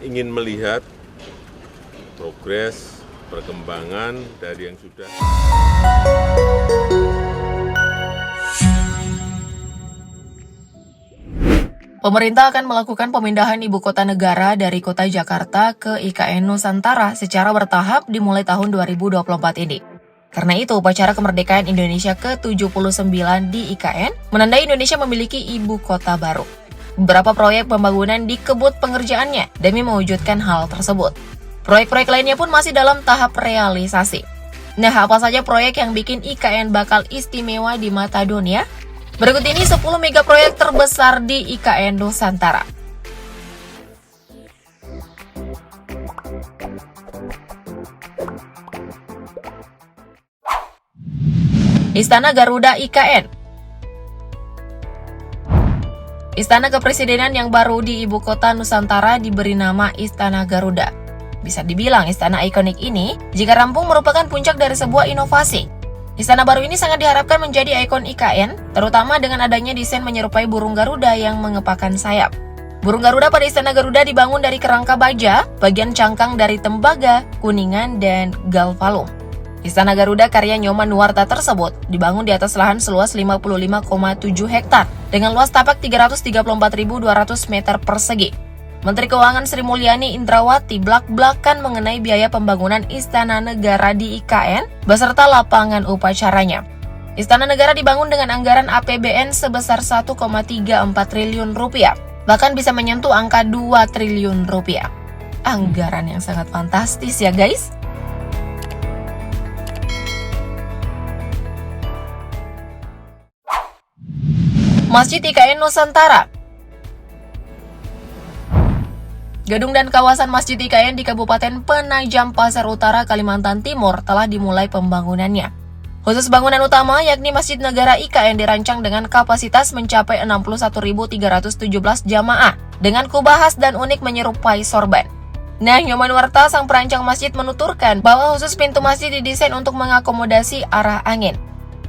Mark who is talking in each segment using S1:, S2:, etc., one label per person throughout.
S1: ingin melihat progres perkembangan dari yang sudah.
S2: Pemerintah akan melakukan pemindahan ibu kota negara dari kota Jakarta ke IKN Nusantara secara bertahap dimulai tahun 2024 ini. Karena itu, upacara kemerdekaan Indonesia ke-79 di IKN menandai Indonesia memiliki ibu kota baru. Beberapa proyek pembangunan dikebut pengerjaannya demi mewujudkan hal tersebut. Proyek-proyek lainnya pun masih dalam tahap realisasi. Nah, apa saja proyek yang bikin IKN bakal istimewa di mata dunia? Berikut ini 10 mega proyek terbesar di IKN Nusantara. Istana Garuda IKN. Istana Kepresidenan yang baru di ibu kota Nusantara diberi nama Istana Garuda. Bisa dibilang istana ikonik ini, jika rampung merupakan puncak dari sebuah inovasi. Istana baru ini sangat diharapkan menjadi ikon IKN, terutama dengan adanya desain menyerupai burung Garuda yang mengepakkan sayap. Burung Garuda pada Istana Garuda dibangun dari kerangka baja, bagian cangkang dari tembaga, kuningan, dan galvalum. Istana Garuda karya Nyoman Nuarta tersebut dibangun di atas lahan seluas 55,7 hektar dengan luas tapak 334.200 meter persegi. Menteri Keuangan Sri Mulyani Indrawati blak-blakan mengenai biaya pembangunan Istana Negara di IKN beserta lapangan upacaranya. Istana Negara dibangun dengan anggaran APBN sebesar 1,34 triliun rupiah, bahkan bisa menyentuh angka 2 triliun rupiah. Anggaran yang sangat fantastis ya guys. Masjid IKN Nusantara. Gedung dan kawasan Masjid IKN di Kabupaten Penajam Pasar Utara, Kalimantan Timur telah dimulai pembangunannya. Khusus bangunan utama yakni Masjid Negara IKN dirancang dengan kapasitas mencapai 61.317 jamaah dengan kubah khas dan unik menyerupai sorban. Nah, Nyoman Nuarta, sang perancang masjid, menuturkan bahwa khusus pintu masjid didesain untuk mengakomodasi arah angin.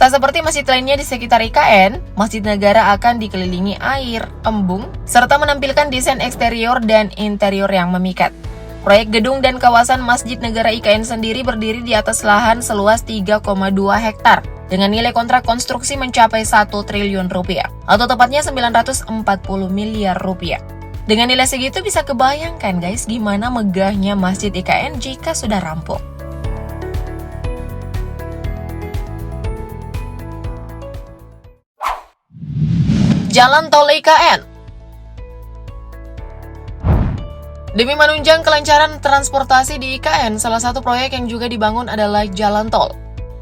S2: Tak seperti masjid lainnya di sekitar IKN, Masjid Negara akan dikelilingi air, embung, serta menampilkan desain eksterior dan interior yang memikat. Proyek gedung dan kawasan Masjid Negara IKN sendiri berdiri di atas lahan seluas 3,2 hektar dengan nilai kontrak konstruksi mencapai 1 triliun rupiah, atau tepatnya 940 miliar rupiah. Dengan nilai segitu bisa kebayangkan guys gimana megahnya Masjid IKN jika sudah rampung. Jalan Tol IKN. Demi menunjang kelancaran transportasi di IKN, salah satu proyek yang juga dibangun adalah Jalan Tol.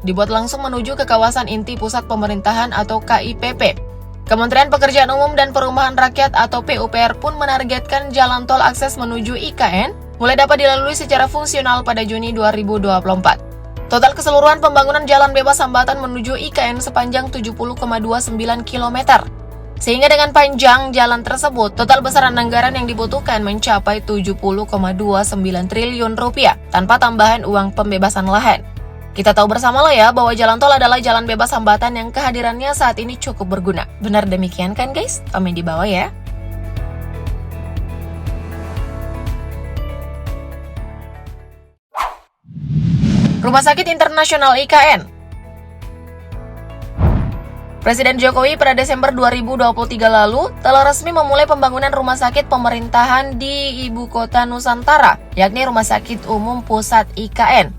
S2: Dibuat langsung menuju ke kawasan inti pusat pemerintahan atau KIPP. Kementerian Pekerjaan Umum dan Perumahan Rakyat atau PUPR pun menargetkan jalan tol akses menuju IKN mulai dapat dilalui secara fungsional pada Juni 2024. Total keseluruhan pembangunan jalan bebas hambatan menuju IKN sepanjang 70,29 km. Sehingga dengan panjang jalan tersebut, total besaran anggaran yang dibutuhkan mencapai 70,29 triliun rupiah tanpa tambahan uang pembebasan lahan. Kita tahu bersama lo ya bahwa jalan tol adalah jalan bebas hambatan yang kehadirannya saat ini cukup berguna. Benar demikian kan guys? Komen di bawah ya. Rumah Sakit Internasional IKN. Presiden Jokowi pada Desember 2023 lalu telah resmi memulai pembangunan rumah sakit pemerintahan di Ibu Kota Nusantara, yakni Rumah Sakit Umum Pusat IKN.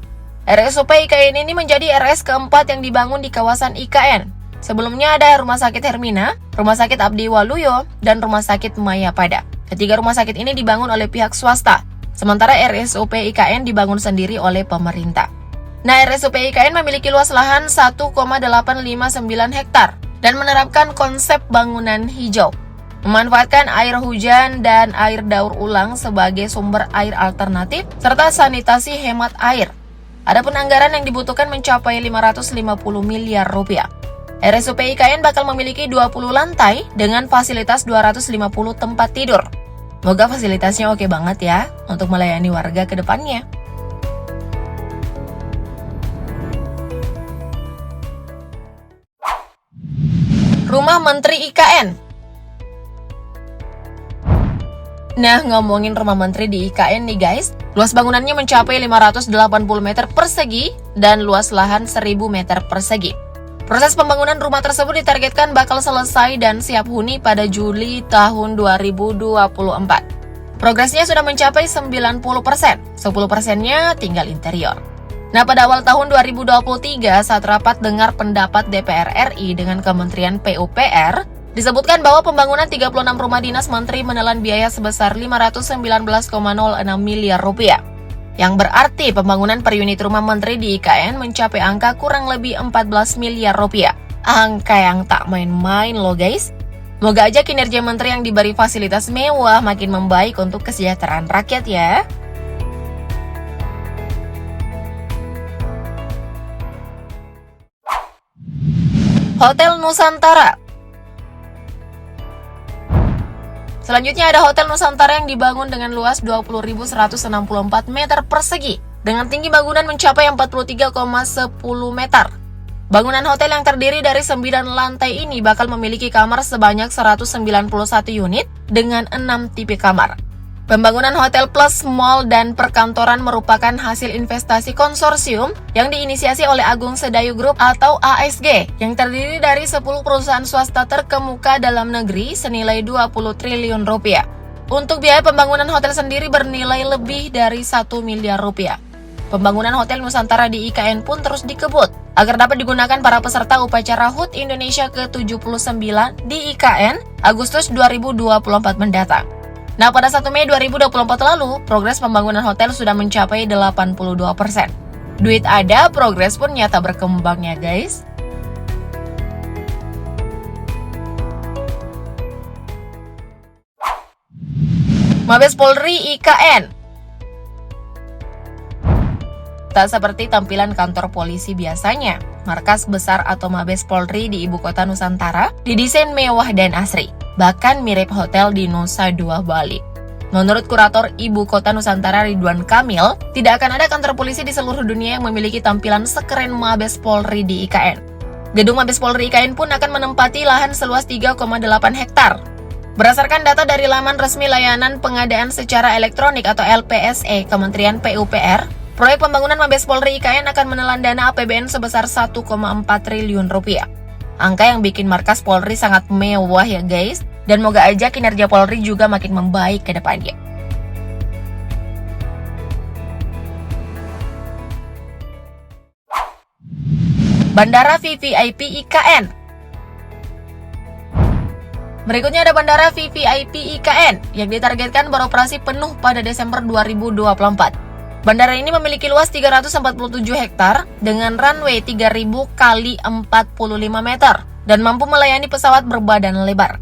S2: RSUP IKN ini menjadi RS keempat yang dibangun di kawasan IKN. Sebelumnya ada Rumah Sakit Hermina, Rumah Sakit Abdi Waluyo, dan Rumah Sakit Mayapada. Ketiga rumah sakit ini dibangun oleh pihak swasta, sementara RSUP IKN dibangun sendiri oleh pemerintah. Nah, RSUP IKN memiliki luas lahan 1,859 hektar dan menerapkan konsep bangunan hijau, memanfaatkan air hujan dan air daur ulang sebagai sumber air alternatif, serta sanitasi hemat air. Adapun anggaran yang dibutuhkan mencapai 550 miliar rupiah. RSUP IKN bakal memiliki 20 lantai dengan fasilitas 250 tempat tidur. Moga fasilitasnya oke banget ya untuk melayani warga ke depannya. Rumah Menteri IKN. Nah, ngomongin rumah menteri di IKN nih guys, luas bangunannya mencapai 580 meter persegi dan luas lahan 1000 meter persegi. Proses pembangunan rumah tersebut ditargetkan bakal selesai dan siap huni pada Juli tahun 2024. Progresnya sudah mencapai 90%, 10%-nya tinggal interior. Nah, pada awal tahun 2023 saat rapat dengar pendapat DPR RI dengan Kementerian PUPR, disebutkan bahwa pembangunan 36 rumah dinas menteri menelan biaya sebesar 519,06 miliar rupiah. Yang berarti pembangunan per unit rumah menteri di IKN mencapai angka kurang lebih 14 miliar rupiah. Angka yang tak main-main loh guys. Moga aja kinerja menteri yang diberi fasilitas mewah makin membaik untuk kesejahteraan rakyat ya. Hotel Nusantara. Selanjutnya ada Hotel Nusantara yang dibangun dengan luas 20.164 meter persegi dengan tinggi bangunan mencapai 43,10 meter. Bangunan hotel yang terdiri dari 9 lantai ini bakal memiliki kamar sebanyak 191 unit dengan 6 tipe kamar. Pembangunan hotel plus mall dan perkantoran merupakan hasil investasi konsorsium yang diinisiasi oleh Agung Sedayu Group atau ASG yang terdiri dari 10 perusahaan swasta terkemuka dalam negeri senilai 20 triliun rupiah. Untuk biaya pembangunan hotel sendiri bernilai lebih dari 1 miliar rupiah. Pembangunan Hotel Nusantara di IKN pun terus dikebut agar dapat digunakan para peserta upacara HUT Indonesia ke-79 di IKN Agustus 2024 mendatang. Nah, pada 1 Mei 2024 lalu, progres pembangunan hotel sudah mencapai 82%. Duit ada, progres pun nyata berkembang ya guys. Mabes Polri IKN. Tak seperti tampilan kantor polisi biasanya, markas besar atau Mabes Polri di Ibu Kota Nusantara didesain mewah dan asri. Bahkan mirip hotel di Nusa Dua Bali. Menurut kurator Ibu Kota Nusantara Ridwan Kamil, tidak akan ada kantor polisi di seluruh dunia yang memiliki tampilan sekeren Mabes Polri di IKN. Gedung Mabes Polri IKN pun akan menempati lahan seluas 3,8 hektar. Berdasarkan data dari laman resmi layanan pengadaan secara elektronik atau LPSE Kementerian PUPR, proyek pembangunan Mabes Polri IKN akan menelan dana APBN sebesar 1,4 triliun rupiah. Angka yang bikin markas Polri sangat mewah ya guys, dan moga aja kinerja Polri juga makin membaik ke depannya. Bandara VVIP IKN. Berikutnya ada Bandara VVIP IKN yang ditargetkan beroperasi penuh pada Desember 2024. Bandara ini memiliki luas 347 hektar dengan runway 3000 x 45 meter dan mampu melayani pesawat berbadan lebar.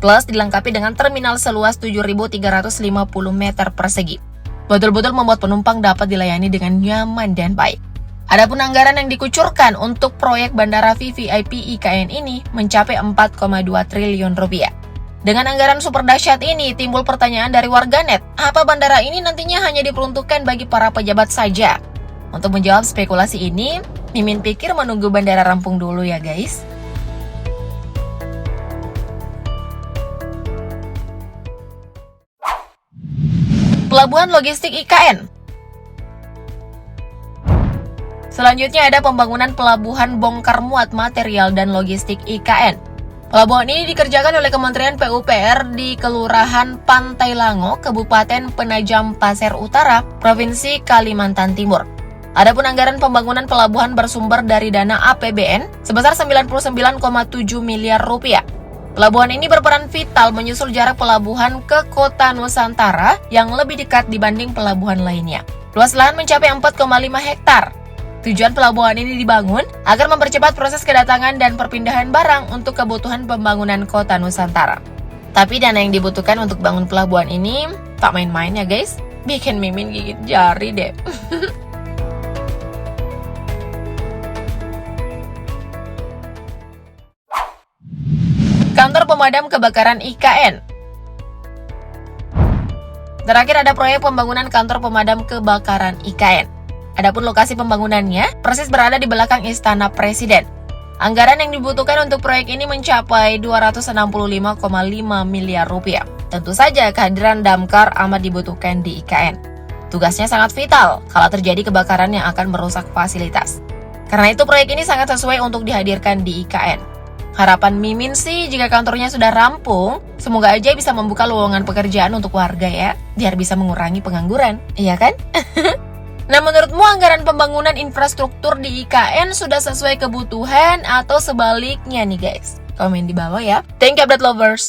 S2: Plus dilengkapi dengan terminal seluas 7.350 meter persegi. Betul-betul membuat penumpang dapat dilayani dengan nyaman dan baik. Adapun anggaran yang dikucurkan untuk proyek Bandara VVIP IKN ini mencapai 4,2 triliun rupiah. Dengan anggaran super dahsyat ini, timbul pertanyaan dari warganet, apa bandara ini nantinya hanya diperuntukkan bagi para pejabat saja? Untuk menjawab spekulasi ini, Mimin pikir menunggu bandara rampung dulu ya guys. Pelabuhan Logistik IKN. Selanjutnya ada pembangunan Pelabuhan Bongkar Muat Material dan Logistik IKN. Pelabuhan ini dikerjakan oleh Kementerian PUPR di Kelurahan Pantai Lango, Kabupaten Penajam Pasir Utara, Provinsi Kalimantan Timur. Adapun anggaran pembangunan pelabuhan bersumber dari dana APBN sebesar 99,7 miliar rupiah. Pelabuhan ini berperan vital menyusul jarak pelabuhan ke kota Nusantara yang lebih dekat dibanding pelabuhan lainnya. Luas lahan mencapai 4,5 hektar. Tujuan pelabuhan ini dibangun agar mempercepat proses kedatangan dan perpindahan barang untuk kebutuhan pembangunan kota Nusantara. Tapi dana yang dibutuhkan untuk bangun pelabuhan ini tak main-main ya guys. Bikin Mimin gigit jari deh. Kantor Pemadam Kebakaran IKN. Terakhir ada proyek pembangunan kantor pemadam kebakaran IKN. Adapun lokasi pembangunannya persis berada di belakang Istana Presiden. Anggaran yang dibutuhkan untuk proyek ini mencapai 265,5 miliar rupiah. Tentu saja kehadiran damkar amat dibutuhkan di IKN. Tugasnya sangat vital kalau terjadi kebakaran yang akan merusak fasilitas. Karena itu proyek ini sangat sesuai untuk dihadirkan di IKN. Harapan Mimin sih jika kantornya sudah rampung, semoga aja bisa membuka lowongan pekerjaan untuk warga ya, biar bisa mengurangi pengangguran, iya kan? Nah, menurutmu anggaran pembangunan infrastruktur di IKN sudah sesuai kebutuhan atau sebaliknya nih guys? Komen di bawah ya. Thank you update lovers.